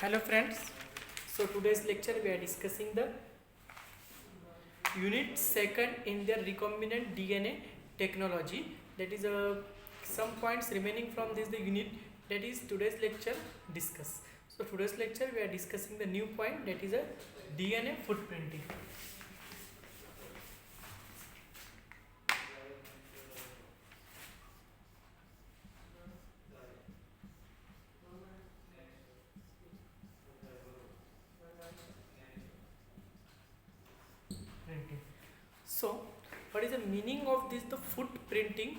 Hello friends, so today's lecture we are discussing the unit second in the recombinant DNA technology. That is some points remaining from this the unit that is today's lecture discuss. So today's lecture we are discussing the new point, that is a DNA footprinting. Printing. So what is the meaning of this the footprinting?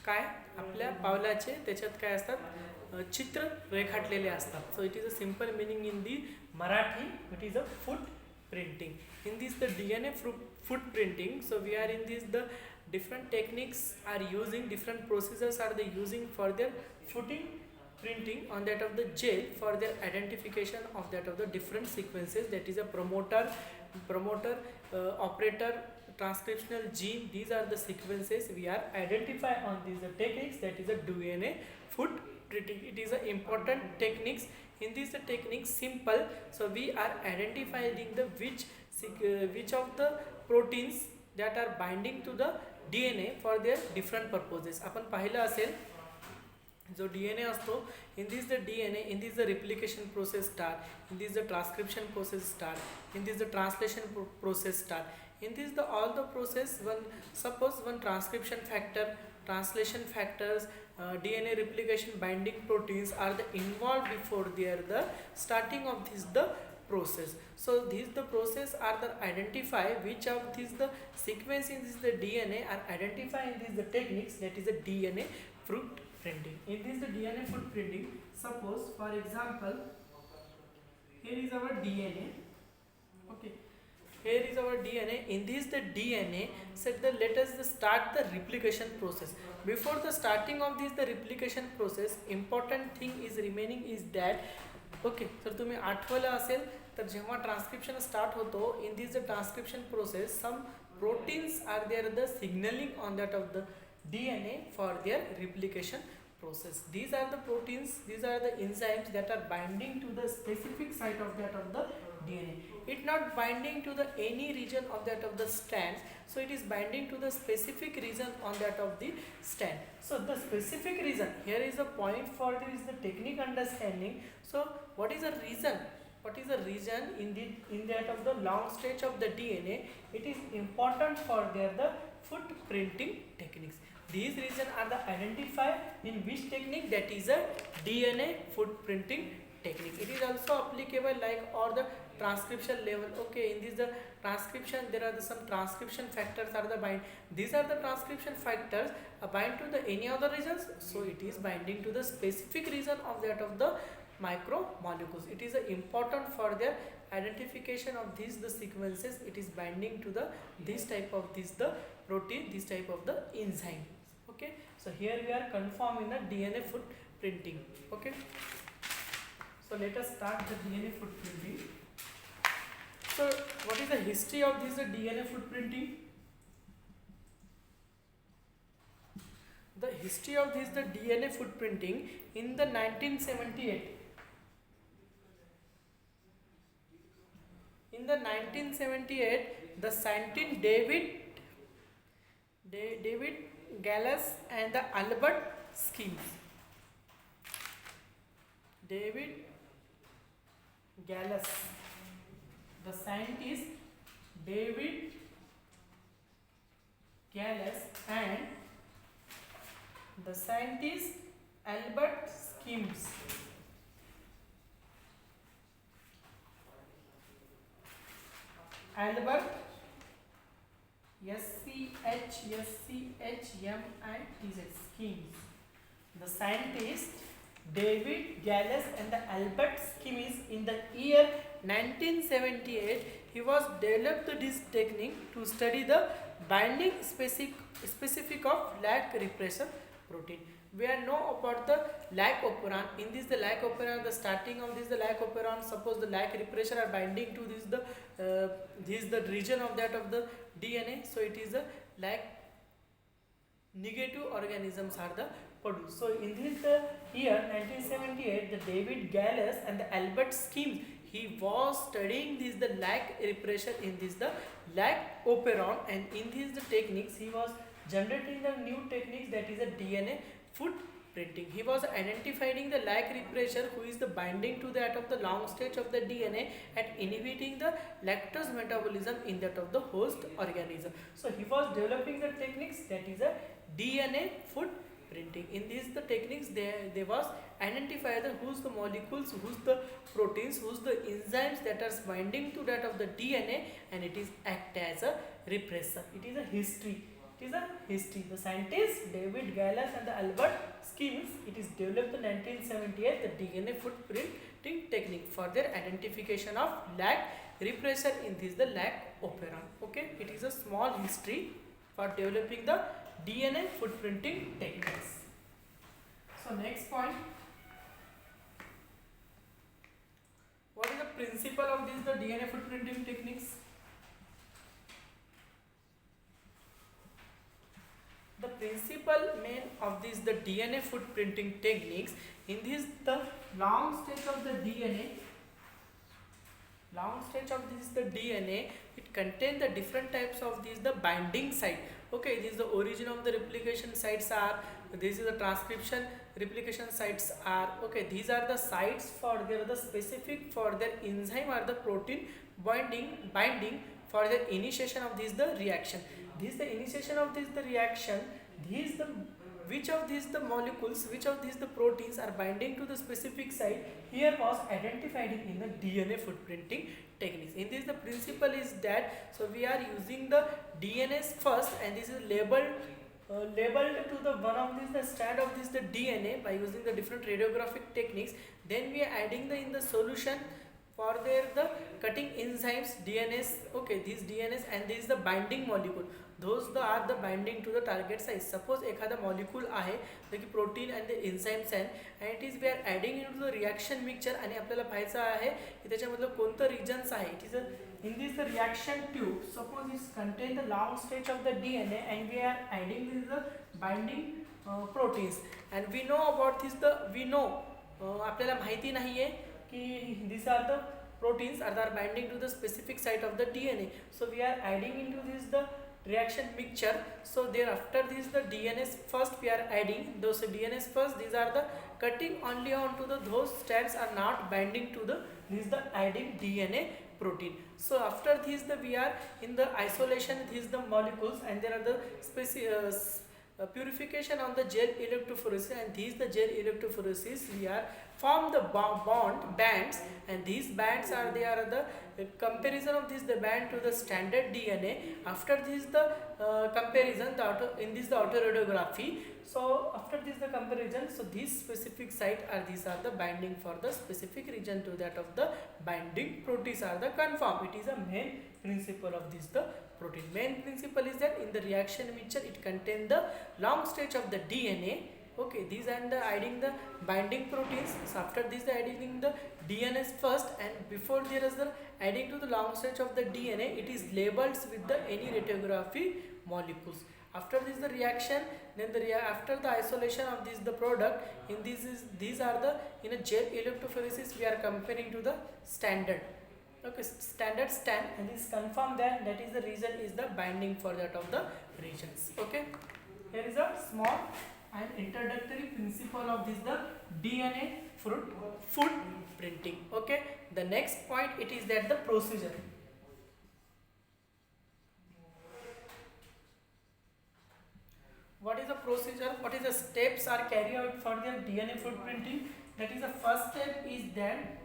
काय आपल्या पावलाचे त्याच्यात काय असतात चित्र रेखाटलेले असतात. So it is a simple meaning in the Marathi. It is a foot printing in this the DNA foot printing. So we are in this the different techniques are using, different procedures are they using for their footing printing on that of the gel for their identification of that of the different sequences, that is a promoter operator, transcriptional gene. These are the sequences we are identify on these techniques, that is a DNA footprinting. It is a important techniques. In this technique simple, so we are identifying the which of the proteins that are binding to the DNA for their different purposes. आपण पाहिलं असेल जो DNA असतो, in this the DNA, in this the replication process start, in this the transcription process start, in this the translation process start, in this the all the process one transcription factor, translation factors, DNA replication binding proteins are the involved before they are the starting of this the process. So these the process are the identify which of these the sequence in this the DNA are identified in these the techniques, that is the DNA footprinting. In this the DNA footprinting, suppose for example here is our DNA. Okay, here is our DNA. In this the DNA, set the let us start the replication process. Before the starting of this the replication process, important thing is remaining is that okay तर तुम्ही आठवलं असेल तर जेव्हा transcription start होतो, in this the transcription process some proteins are there the signaling on that of the DNA for their replication process. These are the proteins, these are the enzymes that are binding to the specific site of that of the DNA. It not binding to the any region of that of the strands, so it is binding to the specific region on that of the strand. So the specific region, here is a point for this the technique understanding. So what is the region? What is the region in that of the long stretch of the DNA? It is important for their the footprinting techniques. These regions are the identified in which technique, that is a DNA footprinting technique. It is also applicable like or the transcription level. Okay, in this the transcription there are some transcription factors are the bind. These are the transcription factors bind to the any other regions, so it is binding to the specific region of that of the micromolecules. It is important for their identification of these the sequences. It is binding to the this type of this the protein, this type of the enzyme. Okay, so here we are confirming the DNA footprinting. Okay, so let us start the DNA footprinting. So what is the history of this DNA footprinting? The history of this the DNA footprinting in the 1978. In the 1978, the scientist David Gallus and the Albert Schemes. David Gallus, the scientist David Gallus and the scientist Albert Schemes. Albert SCHMITZ Schemes. The scientist David Gallus and the Albert Schemes in the year 1978, he was developed this technique to study the binding specific of lac repressor protein. We are know about the lac operon. In this the lac operon, the starting of this the lac operon, suppose the lac repressor are binding to this the region of that of the DNA, so it is a lac negative organisms are the produced. So in this the year 1978, the David Gallus and the Albert Schemes, he was studying this the lag repression in this the lag operon, and in this the techniques he was generating the new techniques, that is a DNA footprinting. He was identifying the lag repressor, who is the binding to that of the long stage of the DNA and inhibiting the lactose metabolism in that of the host organism. So he was developing the techniques, that is a DNA footprinting. In these the techniques, they was identify the who's the molecules, who's the proteins, who's the enzymes that are binding to that of the DNA, and it is act as a repressor. It is a history. It is a history. The scientists David Gallus and the Albert Schemes, it is developed in 1978 the DNA footprinting technique for their identification of lag repressor in this the lag operon. Okay, it is a small history for developing the DNA footprinting techniques. So next point, what is the principle of this the DNA footprinting techniques? The principal main of this the DNA footprinting techniques, in this the long stage of the DNA, it contains the different types of these the binding site. Okay, this is the origin of the replication sites are, this is the transcription replication sites are. Okay, these are the sites for their the specific for their enzyme or the protein binding for the initiation of this the reaction. This the initiation of this the reaction, these the which of these the molecules, which of these the proteins are binding to the specific site, here was identified in the DNA footprinting techniques. In this the principle is that, so we are using the DNAs first, and this is labeled to the one of this the strand of this the DNA by using the different radiographic techniques. Then we are adding the in the solution for their the cutting enzymes DNAs. Okay, these DNAs, and this is the binding molecule, those the are the binding to the target site. Suppose एखादा molecule आहे जो की protein and the enzymes आहे, and it is we are adding into the reaction mixture, आणि आपल्याला पाहायचं आहे की त्याच्यामधलं कोणतं regions आहे. It is a, in this the reaction tube, suppose it contain the long stage of the DNA, and we are adding this the binding proteins, and we know about this the आपल्याला माहिती नाहीये की these are the proteins are binding to the specific site of the DNA. So we are adding into this the reaction mixture. So thereafter this the DNAs first we are adding those DNAs first, these are the cutting only onto the those strands are not binding to the this the adding DNA protein. So after this the we are in the isolation these the molecules, and there are the purification on the gel electrophoresis, and these the gel electrophoresis we are form the bands, and these bands are they are the comparison of this the band to the standard DNA. After this the comparison in this the autoradiography. So after this the comparison, so these specific site are these are the binding for the specific region to that of the binding proteins are the confirmed. It is a main principle of this the protein. Main principle is that in the reaction mixture it contains the long stage of the DNA. Okay, these are the adding the binding proteins. So after this the adding the DNAs first, and before there is the adding to the long stretch of the DNA, it is labeled with the any radiography molecules. After this the reaction, then the after the isolation of this the product, in this is these are the in a gel electrophoresis we are comparing to the standard. Okay, standard stand, and this confirm that that is the reason is the binding for that of the regions. Okay, here is a small and introductory principle of this the DNA footprinting. Okay, the next point it is that the procedure. What is the procedure? What is the steps are carried out for the DNA footprinting? That is the first step is that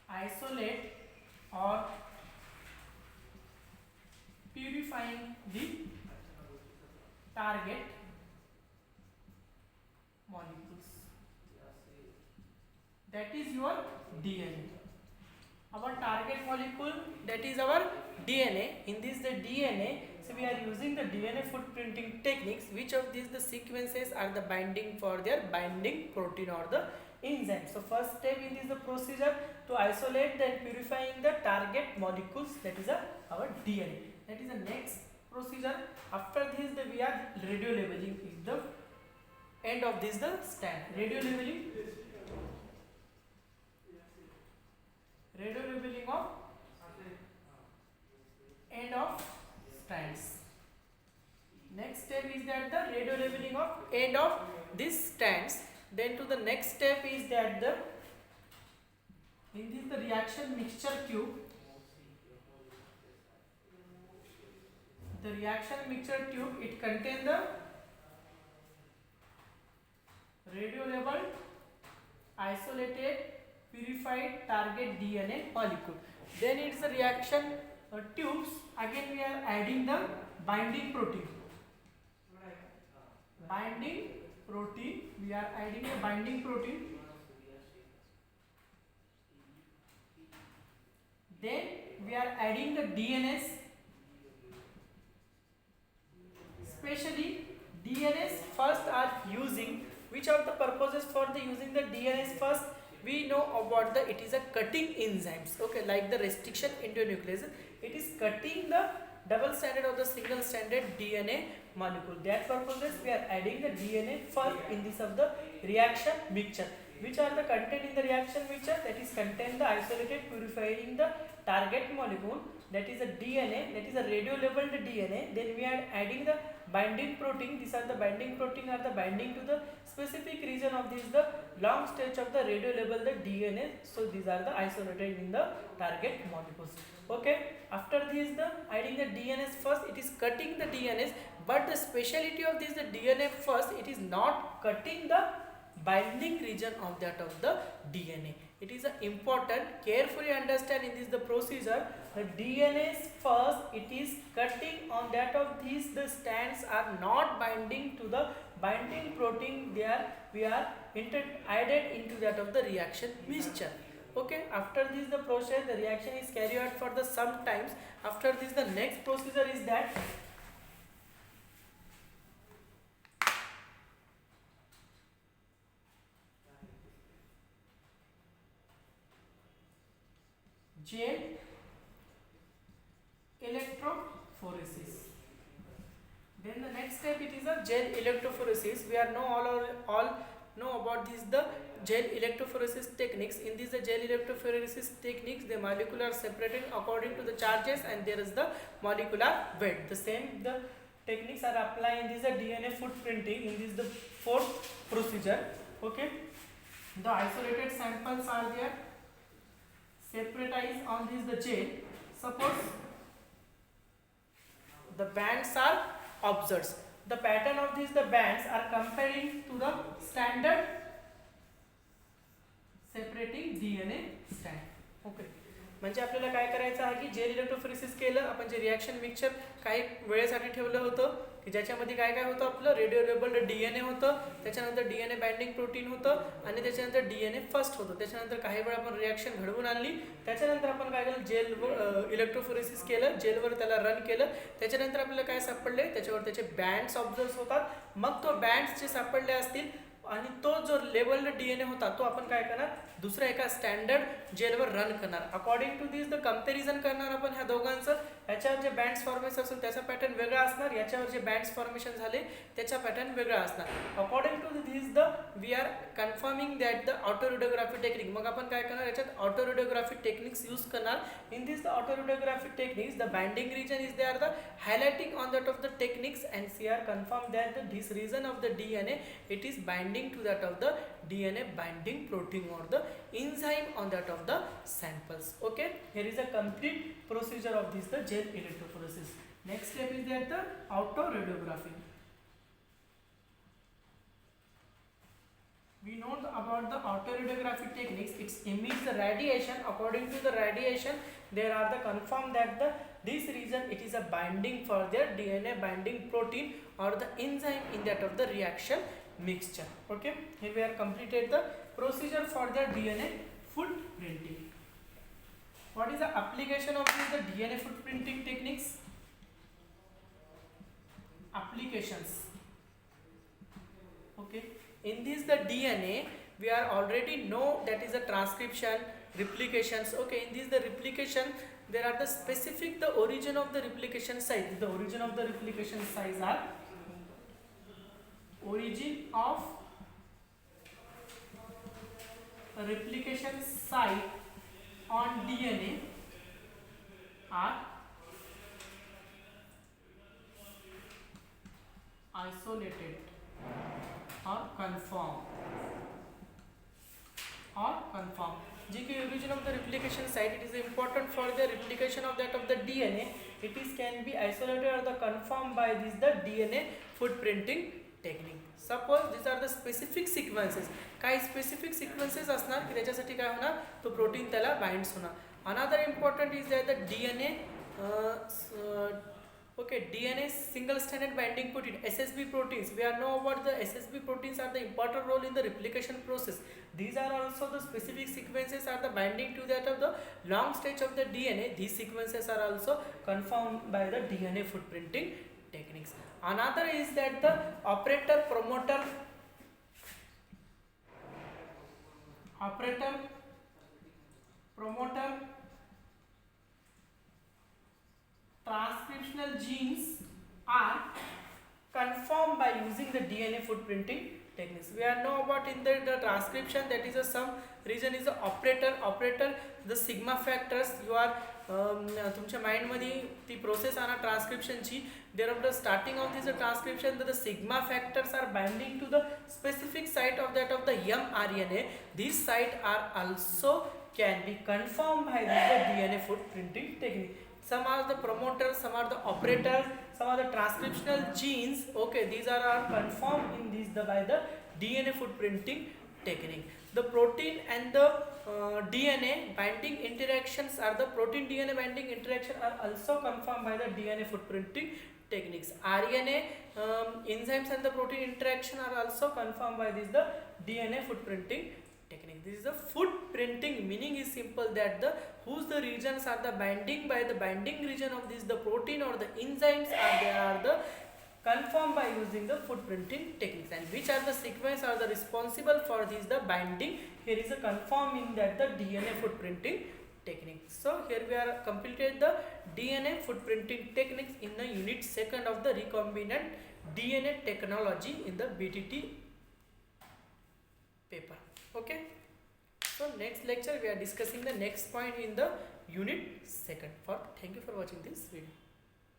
isolate or purifying the target molecules. That is your DNA. Our target molecule, that is our DNA. In this the DNA, so we are using the DNA footprinting techniques. Which of these the sequences are the binding for their binding protein or the enzyme? So first step in this the procedure to isolate and purifying the target molecules, that is our DNA. That is the next procedure. After this the we are radio labeling is the end of this the stand. Radio labeling of end of strands. Next step is that the radio labeling of end of this stands. Then to the next step is that the in this the reaction mixture tube. The reaction mixture tube, it contains the radio labeled isolated purified target DNA molecule. Then it's the reaction tubes. Again we are adding the binding protein. We are adding a binding protein. Then we are adding the DNase. Especially DNase first are using. Which are the purposes for the using the DNase first? We know about the it is a cutting enzymes. Okay, like the restriction endonuclease, it is cutting the double stranded or the single stranded DNA molecule. That purposes we are adding the DNA first in this of the reaction mixture. Which are the content in the reaction mixture? That is contain the isolated purifying the target molecule, that is a DNA, that is a radio labeled DNA. Then we are adding the binding protein. These are the binding protein are the binding to the specific region of this the long stretch of the radio labeled the DNA. So these are the isolated in the target molecules. Okay, after this the adding the DNase first, it is cutting the DNase, but the speciality of this the DNA first, it is not cutting the binding region of that of the DNA. It is important, carefully understand in this the procedure. The DNase first, it is cutting on that of these the strands are not binding to the binding protein. There we are added into that of the reaction mixture. Okay, after this the process, the reaction is carried out for the some times. After this the next procedure is that gel electrophoresis. Then the next step, it is a gel electrophoresis. We are all know about this the gel electrophoresis techniques. In this the gel electrophoresis techniques, the molecule are separated according to the charges and there is the molecular weight. The same the techniques are applied in this the DNA footprinting. In this the fourth procedure. Okay, the isolated samples are there, separatize on this the gel. Suppose the bands are observed. The pattern of these the bands are comparing to the standard separating DNA strand. Okay, म्हणजे आपल्याला काय करायचं आहे की gel electrophoresis केलं आपण, जे reaction mixture काही वेळेसाठी ठेवलं होतं की ज्याच्यामध्ये काय काय होतं आपलं रेडिओ लेबल्ड DNA होतं, त्याच्यानंतर DNA बाइंडिंग प्रोटीन होतं आणि त्याच्यानंतर DNA फर्स्ट होतं. त्याच्यानंतर काही वेळ आपण रिएक्शन घडवून आणली, त्याच्यानंतर आपण काय केलं जेल इलेक्ट्रोफोरेसिस केलं, जेलवर त्याला रन केलं. त्याच्यानंतर आपल्याला काय सापडले, त्याच्यावर त्याचे बँड्स ऑब्झर्व होतात. मग तो बँड्स जे सापडले असतील आणि तो जो लेबल्ड DNA होता तो आपण काय करणार, दुसऱ्या एका स्टँडर्ड जेलवर रन करणार. According to this the comparison करणार आपण ह्या दोघांचं. याच्यावर जे बँड्स फॉर्मेशन असेल त्याचा पॅटर्न वेगळा असणार, याच्यावर जे बँड्स फॉर्मेशन झाले त्याचा पॅटर्न वेगळा असणार. According to this the we are confirming that the autoradiography technique. मग आपण काय करणार, याच्यात ऑटोरेडिओग्राफी टेक्निक्स यूज करणार. In this the autoradiography techniques the binding region is there, the highlighting on that of the techniques, and CR confirm that this region of the DNA it is binding to that of the DNA binding protein or the enzyme on that of the samples. Okay, here is a complete procedure of this the gel electrophoresis. Next step is that the autoradiography. We know about the autoradiography techniques. It emits the radiation. According to the radiation, there are the confirm that the this region it is a binding for their DNA binding protein or the enzyme in that of the reaction mixture. Okay, here we are completed the procedure for the DNA footprinting. What is the application of this the DNA footprinting techniques? Applications. Okay, in this the DNA we are already know that is a transcription, replications. Okay, in this the replication there are the specific the origin of the replication site. The origin of the replication sites are origin of replication site on DNA are isolated or confirmed जी के origin of the replication site, it is important for the replication of that of the DNA. It is can be isolated or the confirmed by this the DNA footprinting technique. Suppose these are the specific sequences. काही specific sequences असणार की त्याच्यासाठी काय होणार, तो protein त्याला binds होणार. Another important is that the DNA DNA single stranded binding protein, SSB proteins. We are know about the SSB proteins are the important role in the replication process. These are also the specific sequences are the binding to that of the long stretch of the DNA. These sequences are also confirmed by the DNA footprinting techniques. Another is that the operator promoter transcriptional genes are confirmed by using the DNA footprinting techniques. We are know about in the transcription, that is some region is the operator the sigma factors. You are तुमच्या mind मध्ये ती process आणा ट्रान्सक्रिप्शनची. There of the starting of this transcription the sigma factors are binding to the specific site of that of the mRNA. These site are also can be confirmed by the DNA footprinting technique. Some are the promoters, some are the operators, some are the transcriptional genes. Okay, these are confirmed in this by the DNA footprinting technique. The protein and the DNA binding interactions are the protein DNA binding interaction are also confirmed by the DNA footprinting techniques. RNA enzymes and the protein interaction are also confirmed by this the DNA footprinting technique. This is the footprinting, meaning is simple that the whose the regions are the binding by the binding region of this the protein or the enzymes are they are the confirmed by using the footprinting techniques, and which are the sequence are the responsible for this the binding. Here is a confirming that the DNA footprinting technique. So here we are completed the DNA footprinting techniques in the unit 2nd of the recombinant DNA technology in the BTT paper. Okay, so next lecture we are discussing the next point in the unit 2nd. Thank you for watching this video.